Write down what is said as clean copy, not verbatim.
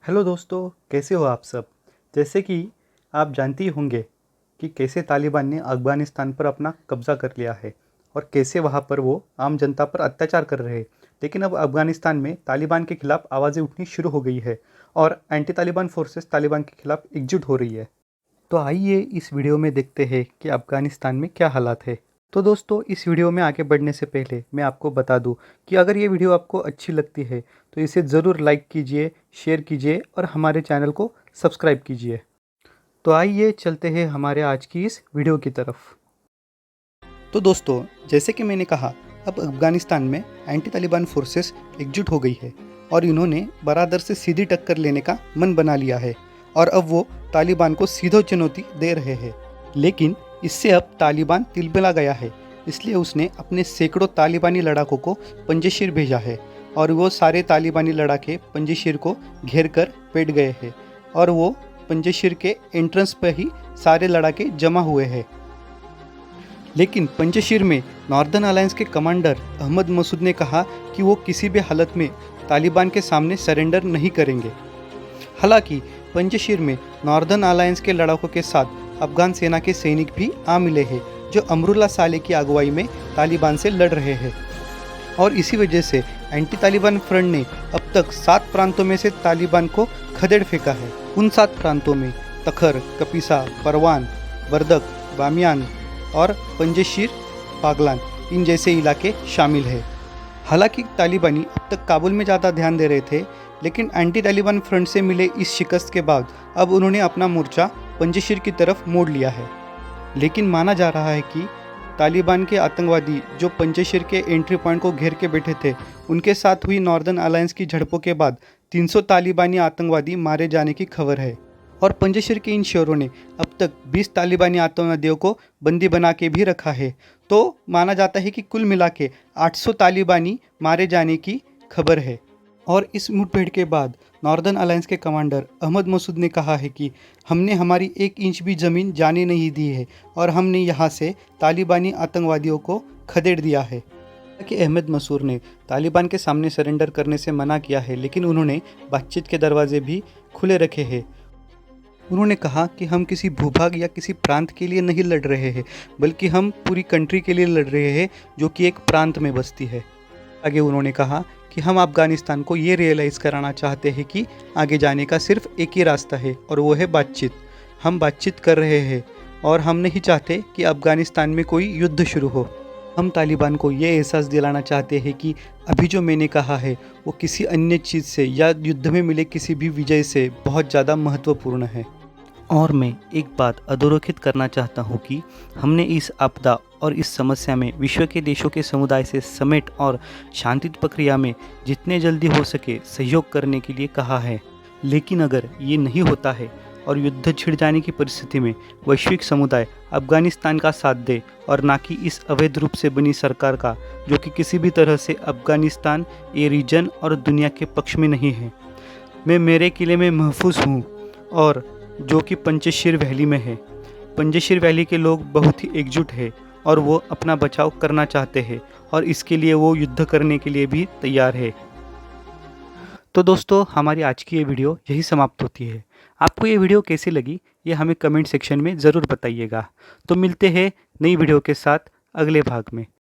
Hello दोस्तों, कैसे हो आप सब। जैसे कि आप जानते ही होंगे कि कैसे तालिबान ने अफ़गानिस्तान पर अपना कब्ज़ा कर लिया है और कैसे वहाँ पर वो आम जनता पर अत्याचार कर रहे हैं। लेकिन अब अफ़गानिस्तान में तालिबान के खिलाफ़ आवाज़ें उठनी शुरू हो गई है और एंटी तालिबान फोर्सेस तालिबान के खिलाफ़ एकजुट हो रही है। तो आइए इस वीडियो में देखते हैं कि अफ़गानिस्तान में क्या हालात है। तो दोस्तों, इस वीडियो में आगे बढ़ने से पहले मैं आपको बता दूं कि अगर ये वीडियो आपको अच्छी लगती है तो इसे ज़रूर लाइक कीजिए, शेयर कीजिए और हमारे चैनल को सब्सक्राइब कीजिए। तो आइए चलते हैं हमारे आज की इस वीडियो की तरफ। तो दोस्तों, जैसे कि मैंने कहा, अब अफ़गानिस्तान में एंटी तालिबान फोर्सेस एकजुट हो गई है और इन्होंने बरादर से सीधी टक्कर लेने का मन बना लिया है और अब वो तालिबान को सीधो चुनौती दे रहे हैं। लेकिन इससे अब तालिबान तिलमिला गया है, इसलिए उसने अपने सैकड़ों तालिबानी लड़ाकों को पंजशीर भेजा है और वो सारे तालिबानी लड़ाके पंजशीर को घेर कर बैठ गए हैं और वो पंजशीर के एंट्रेंस पर ही सारे लड़ाके जमा हुए हैं। लेकिन पंजशीर में नॉर्दर्न अलायंस के कमांडर अहमद मसूद ने कहा कि वो किसी भी हालत में तालिबान के सामने सरेंडर नहीं करेंगे। हालांकि पंजशीर में नॉर्दर्न अलायंस के लड़ाकों के साथ अफगान सेना के सैनिक भी आ मिले हैं जो अमरुल्ला साले की अगुवाई में तालिबान से लड़ रहे हैं और इसी वजह से एंटी तालिबान फ्रंट ने अब तक 7 प्रांतों में से तालिबान को खदेड़ फेंका है। उन 7 प्रांतों में तखर, कपिसा, परवान, बर्दक, बामियान और पंजशीर बागलान इन जैसे इलाके शामिल हैं। हालांकि तालिबानी अब तक काबुल में ज़्यादा ध्यान दे रहे थे, लेकिन एंटी तालिबान फ्रंट से मिले इस शिकस्त के बाद अब उन्होंने अपना मोर्चा पंजशीर की तरफ मोड़ लिया है। लेकिन माना जा रहा है कि तालिबान के आतंकवादी जो पंजशीर के एंट्री पॉइंट को घेर के बैठे थे, उनके साथ हुई नॉर्दर्न अलायंस की झड़पों के बाद 300 तालिबानी आतंकवादी मारे जाने की खबर है और पंजशीर के इन शहरों ने अब तक 20 तालिबानी आतंकवादियों को बंदी बना के भी रखा है। तो माना जाता है कि कुल मिला के 800 तालिबानी मारे जाने की खबर है। और इस मुठभेड़ के बाद नॉर्दर्न अलायंस के कमांडर अहमद मसूद ने कहा है कि हमने हमारी 1 इंच भी ज़मीन जाने नहीं दी है और हमने यहाँ से तालिबानी आतंकवादियों को खदेड़ दिया है। कि अहमद मसूद ने तालिबान के सामने सरेंडर करने से मना किया है, लेकिन उन्होंने बातचीत के दरवाजे भी खुले रखे हैं। उन्होंने कहा कि हम किसी भूभाग या किसी प्रांत के लिए नहीं लड़ रहे हैं, बल्कि हम पूरी कंट्री के लिए लड़ रहे हैं जो कि एक प्रांत में बसती है। आगे उन्होंने कहा कि हम अफ़गानिस्तान को ये रियलाइज़ कराना चाहते हैं कि आगे जाने का सिर्फ एक ही रास्ता है और वो है बातचीत। हम बातचीत कर रहे हैं और हम नहीं चाहते कि अफ़गानिस्तान में कोई युद्ध शुरू हो। हम तालिबान को ये एहसास दिलाना चाहते हैं कि अभी जो मैंने कहा है वो किसी अन्य चीज़ से या युद्ध में मिले किसी भी विजय से बहुत ज़्यादा महत्वपूर्ण है। और मैं एक बात अधोरेखित करना चाहता हूँ कि हमने इस आपदा और इस समस्या में विश्व के देशों के समुदाय से समेट और शांति प्रक्रिया में जितने जल्दी हो सके सहयोग करने के लिए कहा है। लेकिन अगर ये नहीं होता है और युद्ध छिड़ जाने की परिस्थिति में वैश्विक समुदाय अफ़गानिस्तान का साथ दे और ना कि इस अवैध रूप से बनी सरकार का, जो कि किसी भी तरह से अफ़गानिस्तान, ये रीजन और दुनिया के पक्ष में नहीं है। मैं मेरे किले में महफूज हूँ और जो कि पंजशीर वैली में है। पंजशीर वैली के लोग बहुत ही एकजुट हैं और वो अपना बचाव करना चाहते हैं और इसके लिए वो युद्ध करने के लिए भी तैयार है। तो दोस्तों, हमारी आज की ये वीडियो यही समाप्त होती है। आपको ये वीडियो कैसी लगी ये हमें कमेंट सेक्शन में ज़रूर बताइएगा। तो मिलते हैं नई वीडियो के साथ अगले भाग में।